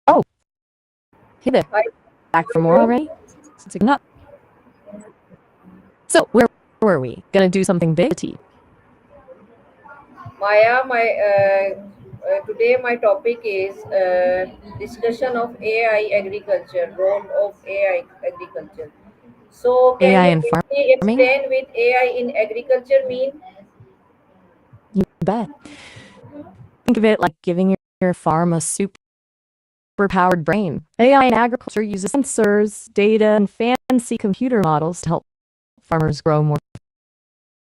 Oh, hey there. Hi, Back for more already? Since you're not. So, where were we? Gonna do something big? Maya. Today my topic is discussion of AI agriculture, role of AI agriculture. So, can AI you and briefly farming? explain with AI in agriculture mean? You bet. Think of it like giving your farm a super-powered brain. AI in agriculture uses sensors, data, and fancy computer models to help farmers grow more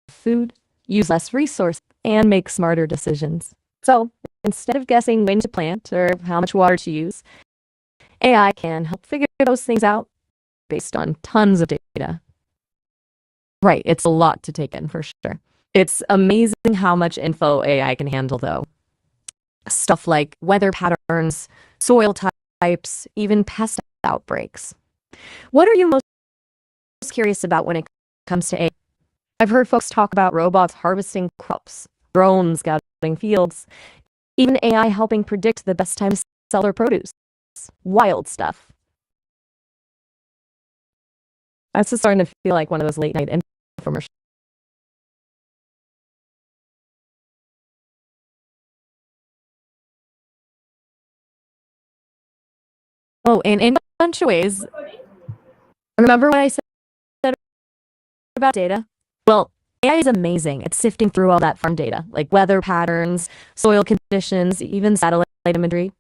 food, use less resources, and make smarter decisions. So, instead of guessing when to plant or how much water to use, AI can help figure those things out based on tons of data. Right, it's a lot to take in for sure. It's amazing how much info AI can handle, though. Stuff like weather patterns, soil types, even pest outbreaks. What are you most curious about when it comes to AI? I've heard folks talk about robots harvesting crops, drones scouting fields, even AI helping predict the best time to sell their produce. Wild stuff. That's just starting to feel like one of those late night infomercials. Oh, and in a bunch of ways, remember what I said about data? Well, AI is amazing at sifting through all that farm data, like weather patterns, soil conditions, even satellite imagery.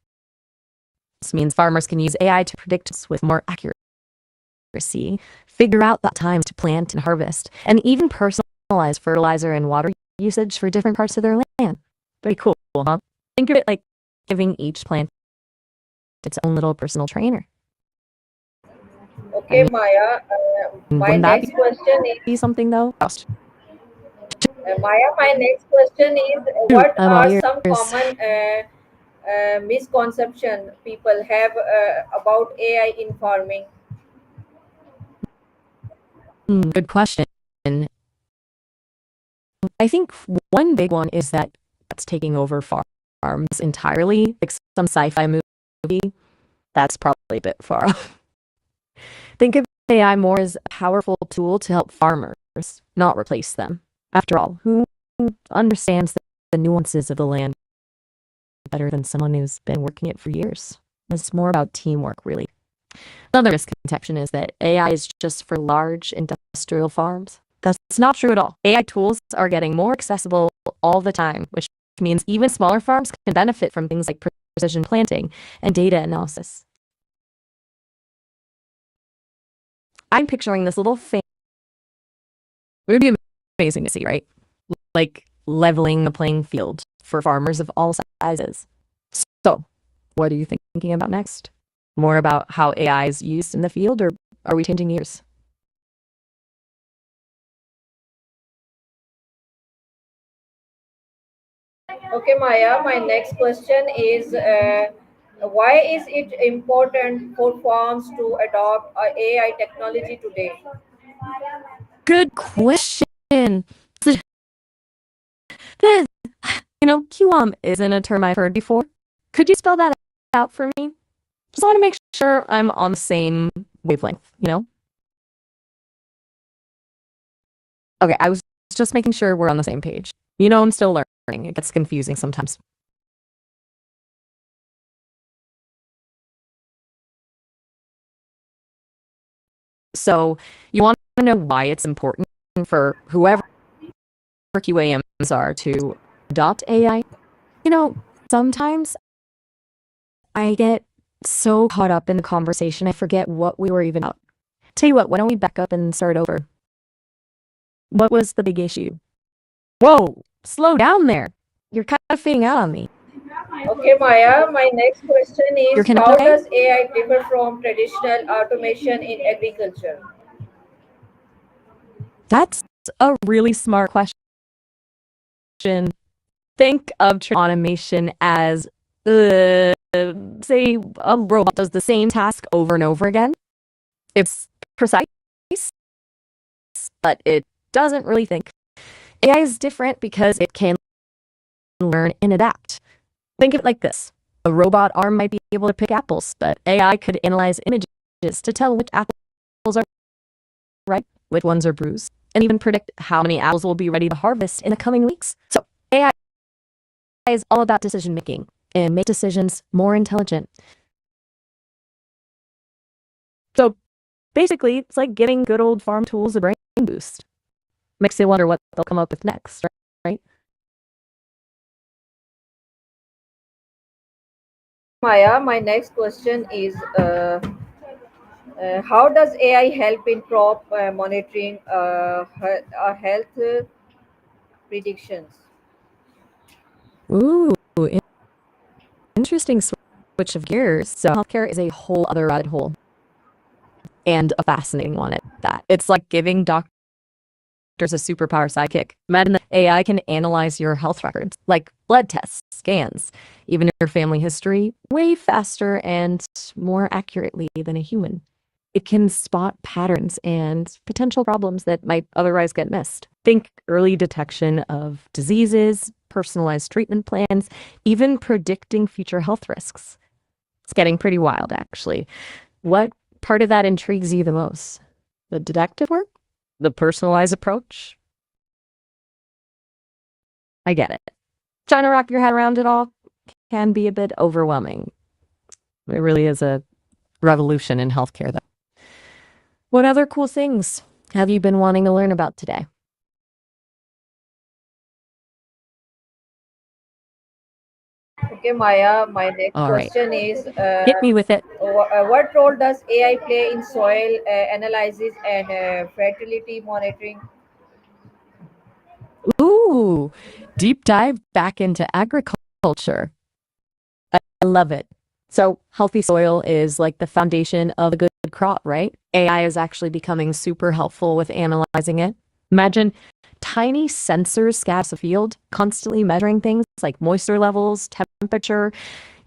This means farmers can use AI to predict with more accuracy, figure out the times to plant and harvest, and even personalize fertilizer and water usage for different parts of their land. Very cool, huh? Think of it like giving each plant its own little personal trainer. I Okay, mean, Maya. My wouldn't that next question is be something though? Maya. My next question is Shoot, what I'm all are some ears. common misconception people have about AI in farming? Good question. I think one big one is that it's taking over farms entirely, like some sci-fi movie. That's probably a bit far off. Think of AI more as a powerful tool to help farmers, not replace them. After all, who understands the nuances of the land better than someone who's been working it for years? It's more about teamwork, really. Another misconception is that AI is just for large industrial farms. That's not true at all. AI tools are getting more accessible all the time, which means even smaller farms can benefit from things like precision planting and data analysis. I'm picturing this little thing. It would be amazing to see, right? Like leveling the playing field for farmers of all sizes. So, what are you thinking about next? More about how AI is used in the field, or are we changing gears? Okay, Maya, my next question is why is it important for farms to adopt AI technology today? Good question. QAM isn't a term I've heard before. Could you spell that out for me? Just want to make sure I'm on the same wavelength? Okay, I was just making sure we're on the same page. I'm still learning. It gets confusing sometimes. So, you want to know why it's important for whoever QAMs are to adopt AI? Sometimes I get so caught up in the conversation, I forget what we were even about. Tell you what, why don't we back up and start over? What was the big issue? Whoa, slow down there. You're kind of fading out on me. Okay, Maya, my next question You're is connected how okay? does AI differ from traditional automation in agriculture? That's a really smart question. Think of automation as, say, a robot does the same task over and over again. It's precise, but it doesn't really think. AI is different because it can learn and adapt. Think of it like this. A robot arm might be able to pick apples, but AI could analyze images to tell which apples are ripe, which ones are bruised, and even predict how many apples will be ready to harvest in the coming weeks. So AI is all about decision making and make decisions more intelligent. So basically, it's like giving good old farm tools a brain boost. Makes you wonder what they'll come up with next, right? Maya, my next question is how does AI help in crop monitoring health predictions? Ooh, interesting switch of gears. So healthcare is a whole other rabbit hole and a fascinating one at that. It's like giving doctors a superpower sidekick. Imagine that AI can analyze your health records, like blood tests, scans, even your family history, way faster and more accurately than a human. It can spot patterns and potential problems that might otherwise get missed. Think early detection of diseases, personalized treatment plans, even predicting future health risks. It's getting pretty wild, actually. What part of that intrigues you the most? The detective work? The personalized approach? I get it. Trying to wrap your head around it all can be a bit overwhelming. It really is a revolution in healthcare, though. What other cool things have you been wanting to learn about today? Okay, Maya, my next All right, question is hit me with it. what role does AI play in soil analysis and fertility monitoring? Ooh, deep dive back into agriculture. I love it. So, healthy soil is like the foundation of a good crop, right? AI is actually becoming super helpful with analyzing it. Imagine tiny sensors scattered a field, constantly measuring things like moisture levels, temperature,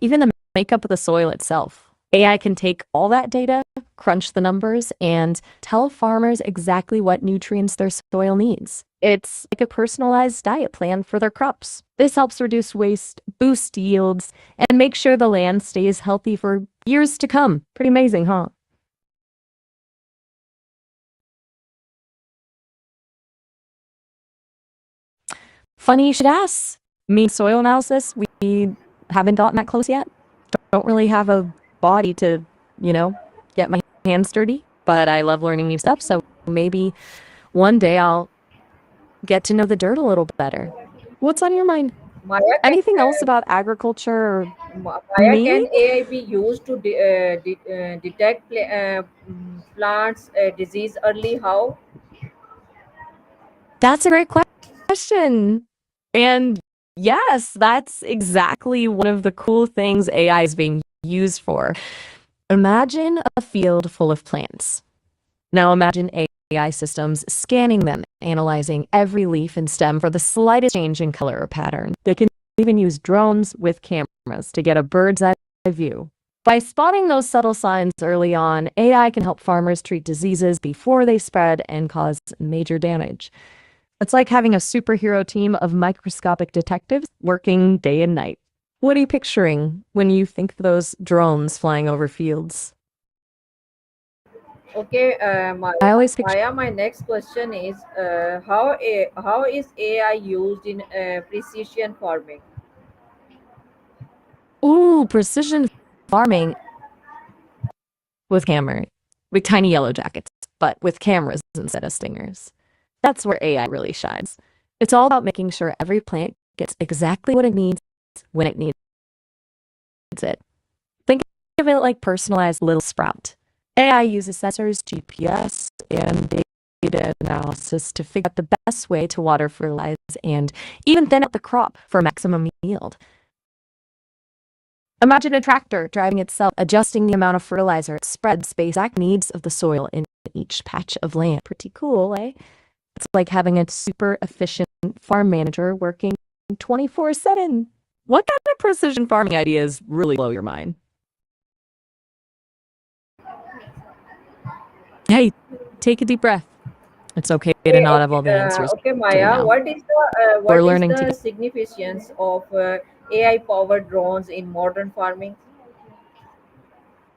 even the makeup of the soil itself. AI can take all that data, crunch the numbers, and tell farmers exactly what nutrients their soil needs. It's like a personalized diet plan for their crops. This helps reduce waste, boost yields, and make sure the land stays healthy for years to come. Pretty amazing, huh? Funny you should ask. Me, soil analysis, we haven't gotten that close yet. Don't really have a body to, you know, get my hands dirty, but I love learning new stuff. So maybe one day I'll get to know the dirt a little better. What's on your mind? Maya, Anything else about agriculture or Maya, me? can AI be used to detect plants disease early? How? That's a great question. And yes, that's exactly one of the cool things AI is being used for. Imagine a field full of plants. Now imagine AI systems scanning them, analyzing every leaf and stem for the slightest change in color or pattern. They can even use drones with cameras to get a bird's eye view. By spotting those subtle signs early on, AI can help farmers treat diseases before they spread and cause major damage. It's like having a superhero team of microscopic detectives working day and night. What are you picturing when you think of those drones flying over fields? Okay, I Maya, always picture, Maya, my next question is how is AI used in precision farming? ooh, precision farming with camera, with tiny yellow jackets, but with cameras instead of stingers. That's where AI really shines. It's all about making sure every plant gets exactly what it needs when it needs it. Think of it like personalized little sprout. AI uses sensors, GPS, and data analysis to figure out the best way to water, fertilize, and even thin out the crop for maximum yield. Imagine a tractor driving itself, adjusting the amount of fertilizer it spreads based on the needs of the soil in each patch of land. Pretty cool, eh? It's like having a super efficient farm manager working 24/7. What kind of precision farming ideas really blow your mind? Hey, take a deep breath. It's okay to not have all the answers Okay, right Maya, now. what We're is learning the together. significance of AI powered drones in modern farming?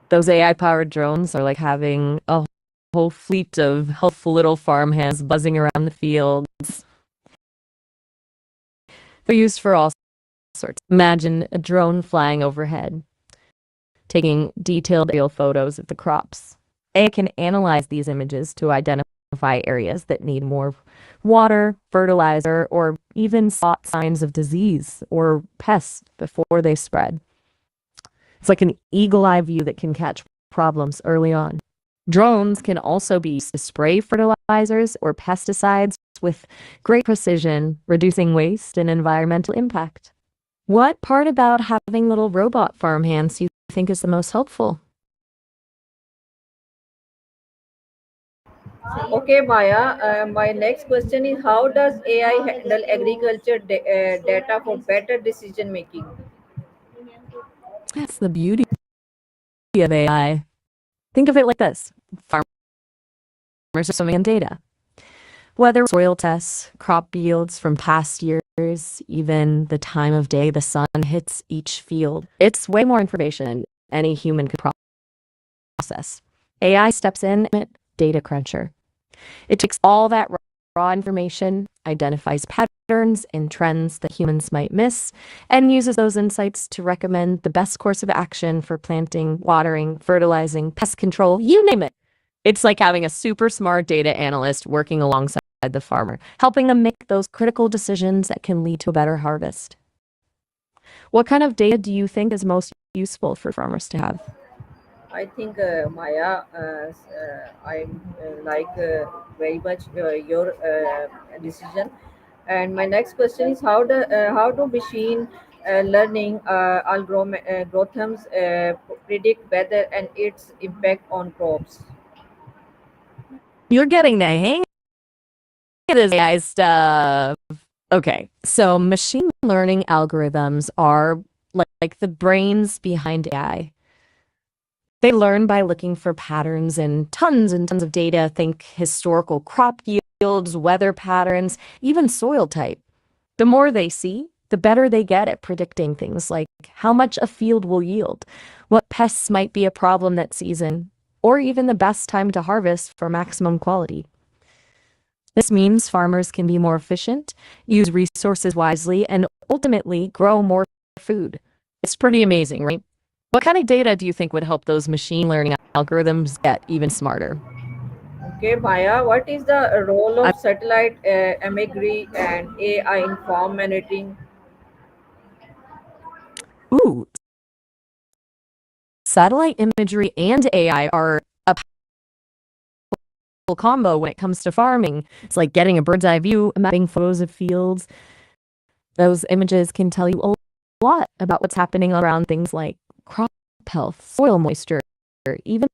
Those AI-powered drones are like having a whole fleet of helpful little farm hands buzzing around the fields. They're used for all sorts. Imagine a drone flying overhead, taking detailed aerial photos of the crops. AI can analyze these images to identify areas that need more water, fertilizer, or even spot signs of disease or pests before they spread. It's like an eagle-eye view that can catch problems early on. Drones can also be used to spray fertilizers or pesticides with great precision, reducing waste and environmental impact. What part about having little robot farm hands do you think is the most helpful? Okay, Maya. My next question is, how does AI handle agriculture data for better decision making? That's the beauty of AI. Think of it like this. Farmers are swimming in data. Weather, soil tests, crop yields from past years, even the time of day the sun hits each field. It's way more information than any human could process. AI steps in, data cruncher. It takes all that raw information, identifies patterns and trends that humans might miss, and uses those insights to recommend the best course of action for planting, watering, fertilizing, pest control, you name it. It's like having a super smart data analyst working alongside the farmer, helping them make those critical decisions that can lead to a better harvest. What kind of data do you think is most useful for farmers to have? I think Maya, I like very much your decision. And my next question is, how do machine learning algorithms predict weather and its impact on crops? You're getting the hang of this AI stuff. Okay, so machine learning algorithms are like the brains behind AI. They learn by looking for patterns in tons and tons of data. Think historical crop yields, weather patterns, even soil type. The more they see, the better they get at predicting things like how much a field will yield, what pests might be a problem that season, or even the best time to harvest for maximum quality. This means farmers can be more efficient, use resources wisely, and ultimately grow more food. It's pretty amazing, right? What kind of data do you think would help those machine learning algorithms get even smarter? Okay, Maya, what is the role I, of satellite imagery and AI in farm monitoring? ooh, satellite imagery and AI are a powerful combo when it comes to farming. It's like getting a bird's eye view, mapping photos of fields. Those images can tell you a lot about what's happening around things like crop health, soil moisture, even.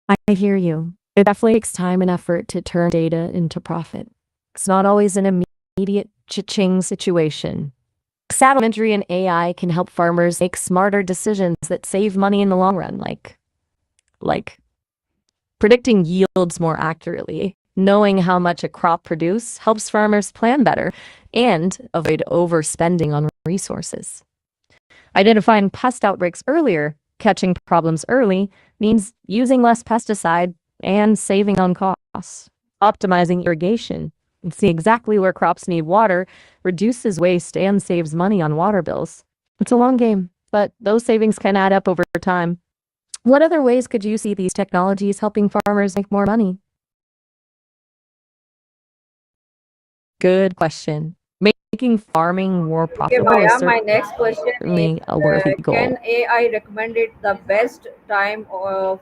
I hear you. It definitely takes time and effort to turn data into profit. It's not always an immediate cha-ching situation. Satellite imagery and AI can help farmers make smarter decisions that save money in the long run, like predicting yields more accurately. Knowing how much a crop produces helps farmers plan better and avoid overspending on resources. Identifying pest outbreaks earlier, catching problems early, means using less pesticide and saving on costs. Optimizing irrigation and see exactly where crops need water reduces waste and saves money on water bills. It's a long game, but those savings can add up over time. What other ways could you see these technologies helping farmers make more money? Good question. Making farming more Okay, profitable is Maya, my next question is, certainly a worthy can goal. AI recommend it the best time for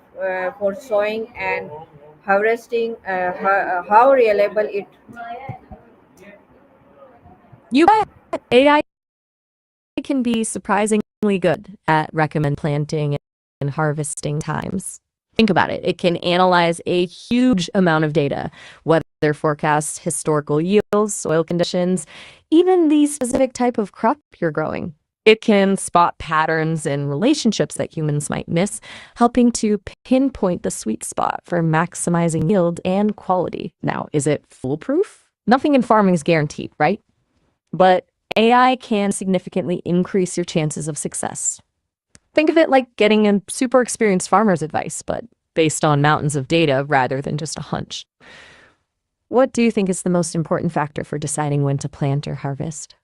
sowing and harvesting? How reliable it? You bet. AI can be surprisingly good at recommend planting and harvesting times. Think about it. It can analyze a huge amount of data, weather forecasts, historical yields, soil conditions, even the specific type of crop you're growing. It can spot patterns and relationships that humans might miss, helping to pinpoint the sweet spot for maximizing yield and quality. Now, is it foolproof? Nothing in farming is guaranteed, right? But AI can significantly increase your chances of success. Think of it like getting a super experienced farmer's advice, but based on mountains of data rather than just a hunch. What do you think is the most important factor for deciding when to plant or harvest?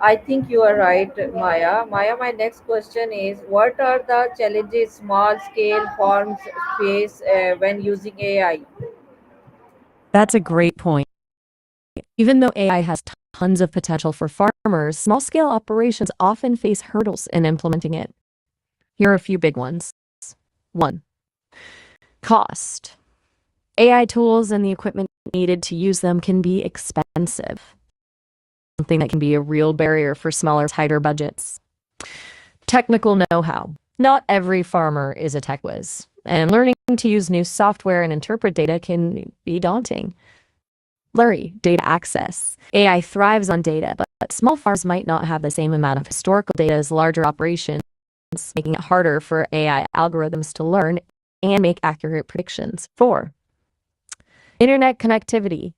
I think you are right, Maya. Maya, my next question is, what are the challenges small scale farms face when using AI? That's a great point. Even though AI has tons of potential for farmers, small scale operations often face hurdles in implementing it. Here are a few big ones. 1. Cost. AI tools and the equipment needed to use them can be expensive, something that can be a real barrier for smaller, tighter budgets. Technical know-how. Not every farmer is a tech whiz, and learning to use new software and interpret data can be daunting. Blurry data access. AI thrives on data, but small farms might not have the same amount of historical data as larger operations, making it harder for AI algorithms to learn and make accurate predictions. 4. Internet connectivity.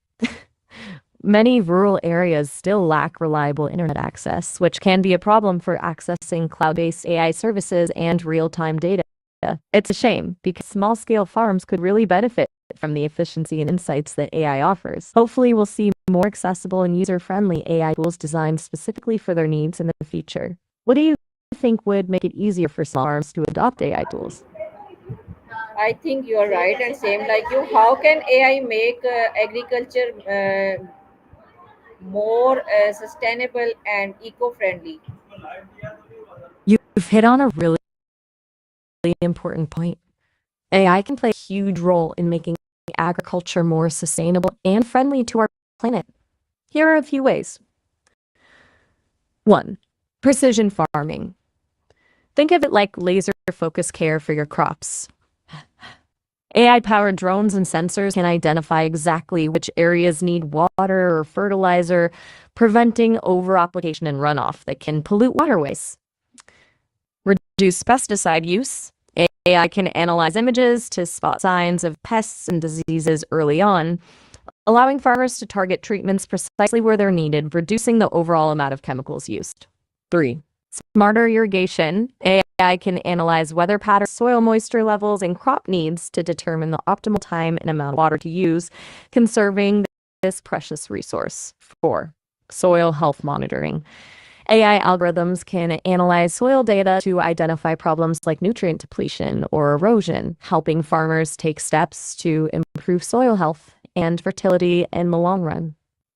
Many rural areas still lack reliable internet access, which can be a problem for accessing cloud-based AI services and real-time data. It's a shame because small-scale farms could really benefit from the efficiency and insights that AI offers. Hopefully, we'll see more accessible and user-friendly AI tools designed specifically for their needs in the future. What do you think would make it easier for small farms to adopt AI tools? I think you are right, and same like you. How can AI make agriculture more sustainable and eco-friendly? You've hit on a really important point. AI can play a huge role in making agriculture more sustainable and friendly to our planet. Here are a few ways. 1. Precision farming. Think of it like laser-focused care for your crops. AI-powered drones and sensors can identify exactly which areas need water or fertilizer, preventing over-application and runoff that can pollute waterways. Reduce pesticide use. AI can analyze images to spot signs of pests and diseases early on, allowing farmers to target treatments precisely where they're needed, reducing the overall amount of chemicals used. 3. Smarter irrigation. AI can analyze weather patterns, soil moisture levels, and crop needs to determine the optimal time and amount of water to use, conserving this precious resource. 4. Soil health monitoring. AI algorithms can analyze soil data to identify problems like nutrient depletion or erosion, helping farmers take steps to improve soil health and fertility in the long run.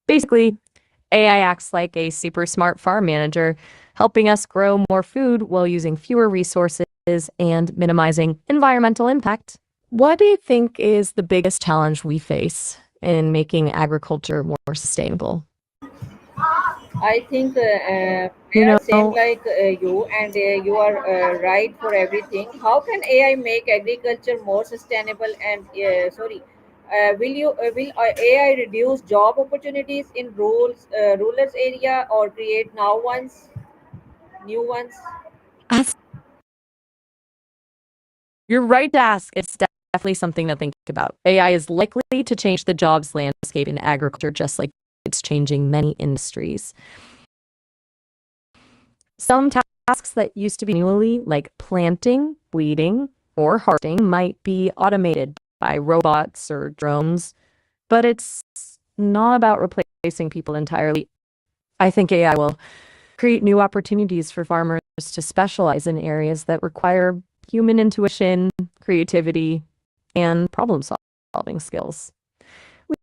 Basically, AI acts like a super smart farm manager, helping us grow more food while using fewer resources and minimizing environmental impact. What do you think is the biggest challenge we face in making agriculture more sustainable? I think You yeah, same know, like you, and you are right for everything. How can AI make agriculture more sustainable? And will AI reduce job opportunities in rural area or create new ones? as you're right to ask. It's definitely something to think about. AI is likely to change the jobs landscape in agriculture, just like it's changing many industries. Some tasks that used to be manually, like planting, weeding, or harvesting, might be automated by robots or drones, but it's not about replacing people entirely. I think AI will create new opportunities for farmers to specialize in areas that require human intuition, creativity, and problem solving skills.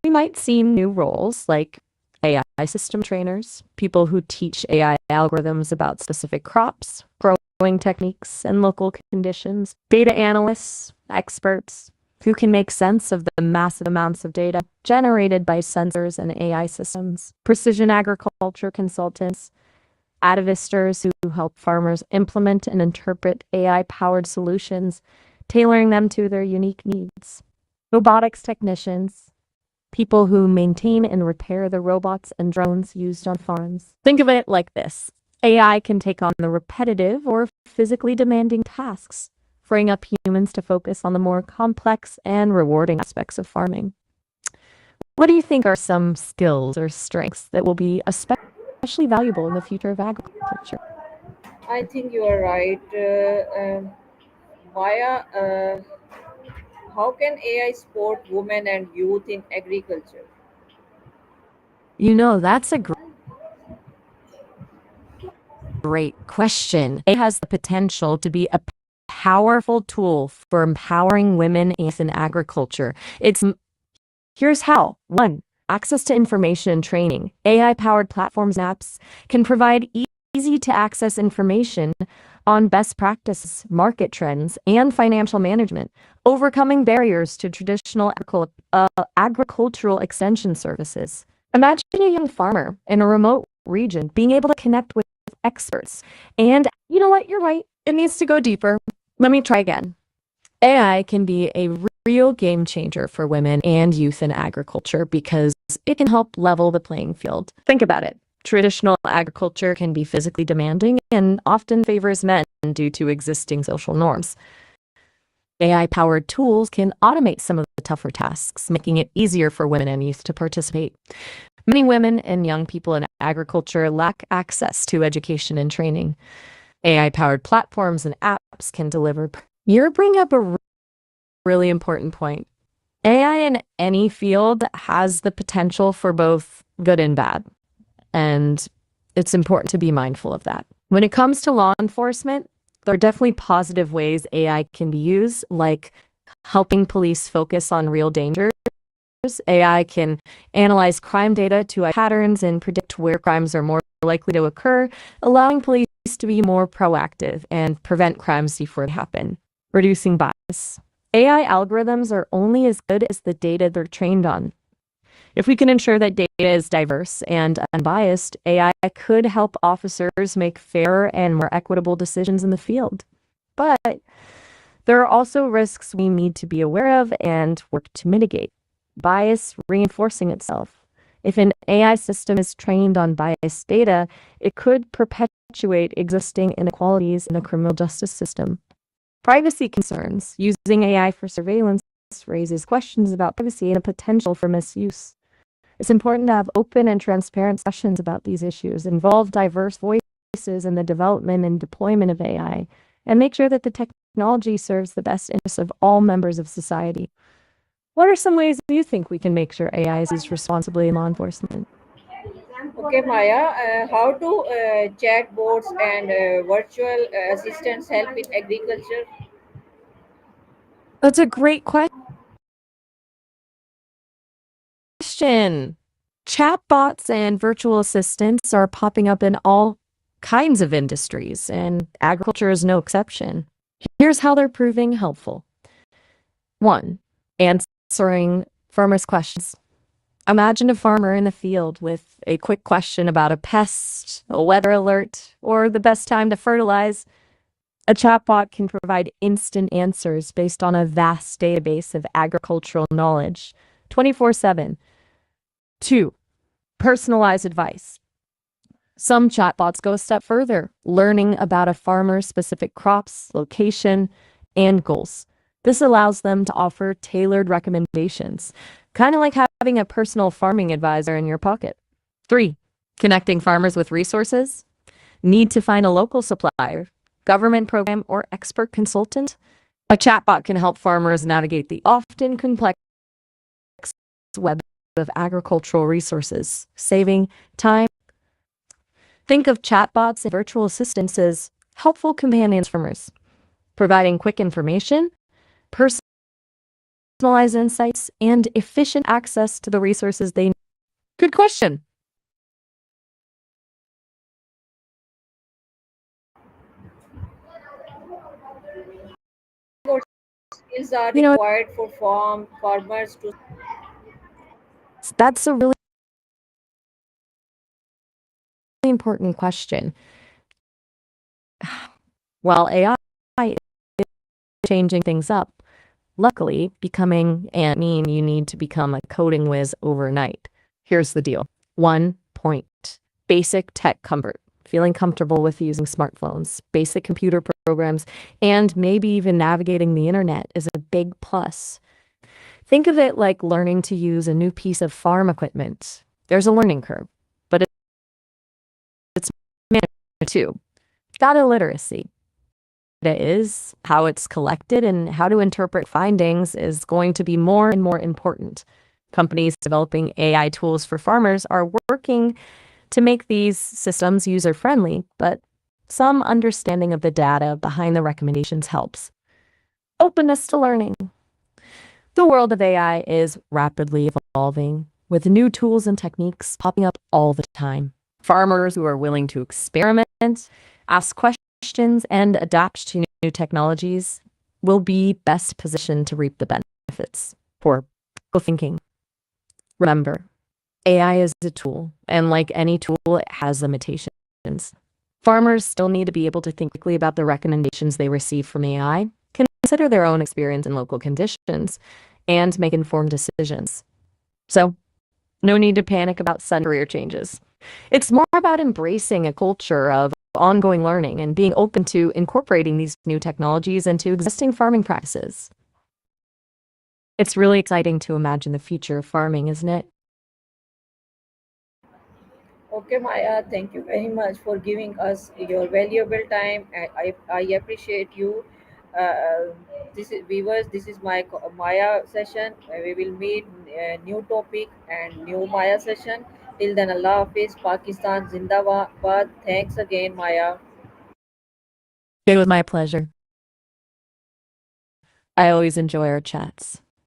We might see new roles like AI system trainers, people who teach AI algorithms about specific crops, growing techniques, and local conditions, data analysts, experts who can make sense of the massive amounts of data generated by sensors and AI systems, precision agriculture consultants, advisters who help farmers implement and interpret AI-powered solutions, tailoring them to their unique needs, robotics technicians, people who maintain and repair the robots and drones used on farms. Think of it like this. AI can take on the repetitive or physically demanding tasks, freeing up humans to focus on the more complex and rewarding aspects of farming. What do you think are some skills or strengths that will be especially especially valuable in the future of agriculture. I think you are right. Maya, how can AI support women and youth in agriculture? That's a great question. It has the potential to be a powerful tool for empowering women in agriculture. Here's how. One, access to information and training. AI-powered platforms and apps can provide easy to access information on best practices, market trends, and financial management, overcoming barriers to traditional agricultural extension services. Imagine a young farmer in a remote region being able to connect with experts. And you know what? You're right. It needs to go deeper. Let me try again. AI can be a real game changer for women and youth in agriculture because it can help level the playing field. Think about it. Traditional agriculture can be physically demanding and often favors men due to existing social norms. AI-powered tools can automate some of the tougher tasks, making it easier for women and youth to participate. Many women and young people in agriculture lack access to education and training. AI-powered platforms and apps can deliver. You bring up a really important point. AI in any field has the potential for both good and bad, and it's important to be mindful of that. When it comes to law enforcement, there are definitely positive ways AI can be used, like helping police focus on real dangers. AI can analyze crime data to identify patterns and predict where crimes are more likely to occur, allowing police to be more proactive and prevent crimes before they happen. Reducing bias. AI algorithms are only as good as the data they're trained on. If we can ensure that data is diverse and unbiased, AI could help officers make fairer and more equitable decisions in the field. But there are also risks we need to be aware of and work to mitigate. Bias reinforcing itself. If an AI system is trained on biased data, it could perpetuate existing inequalities in the criminal justice system. Privacy concerns. Using AI for surveillance raises questions about privacy and a potential for misuse. It's important to have open and transparent discussions about these issues, involve diverse voices in the development and deployment of AI, and make sure that the technology serves the best interests of all members of society. What are some ways you think we can make sure AI is used responsibly in law enforcement? Okay, Maya, how do chatbots and virtual assistants help in agriculture? That's a great question. Chatbots and virtual assistants are popping up in all kinds of industries, and agriculture is no exception. Here's how they're proving helpful. One, answering farmers' questions. Imagine a farmer in the field with a quick question about a pest, a weather alert, or the best time to fertilize. A chatbot can provide instant answers based on a vast database of agricultural knowledge, 24/7. Two, personalized advice. Some chatbots go a step further, learning about a farmer's specific crops, location, and goals. This allows them to offer tailored recommendations, kind of like having a personal farming advisor in your pocket. Three, connecting farmers with resources. Need to find a local supplier, government program, or expert consultant? A chatbot can help farmers navigate the often complex web of agricultural resources, saving time. Think of chatbots and virtual assistants as helpful companions for farmers, providing quick information, personalized insights, and efficient access to the resources they need. Good question. What skills are You know, required for farmers to? that's a really important question. While AI is changing things up, luckily, becoming and mean you need to become a coding whiz overnight. Here's the deal. 1 point. Basic tech comfort. Feeling comfortable with using smartphones, basic computer programs, and maybe even navigating the internet is a big plus. Think of it like learning to use a new piece of farm equipment. There's a learning curve, but too. Data literacy. Data is, how it's collected, and how to interpret findings is going to be more and more important. Companies developing AI tools for farmers are working to make these systems user-friendly, but some understanding of the data behind the recommendations helps. Openness to learning. The world of AI is rapidly evolving, with new tools and techniques popping up all the time. Farmers who are willing to experiment, ask questions, and adapt to new technologies will be best positioned to reap the benefits. For critical thinking. Remember, AI is a tool, and like any tool, it has limitations. Farmers still need to be able to think quickly about the recommendations they receive from AI, consider their own experience and local conditions, and make informed decisions. So, no need to panic about sudden career changes. It's more about embracing a culture of ongoing learning and being open to incorporating these new technologies into existing farming practices. It's really exciting to imagine the future of farming, isn't it? Okay, Maya, thank you very much for giving us your valuable time. I appreciate you. This is viewers. This is my Maya session. We will meet a new topic and new Maya session. Till then, Allah Hafiz, Pakistan, Zindabad. Thanks again, Maya. It was my pleasure. I always enjoy our chats.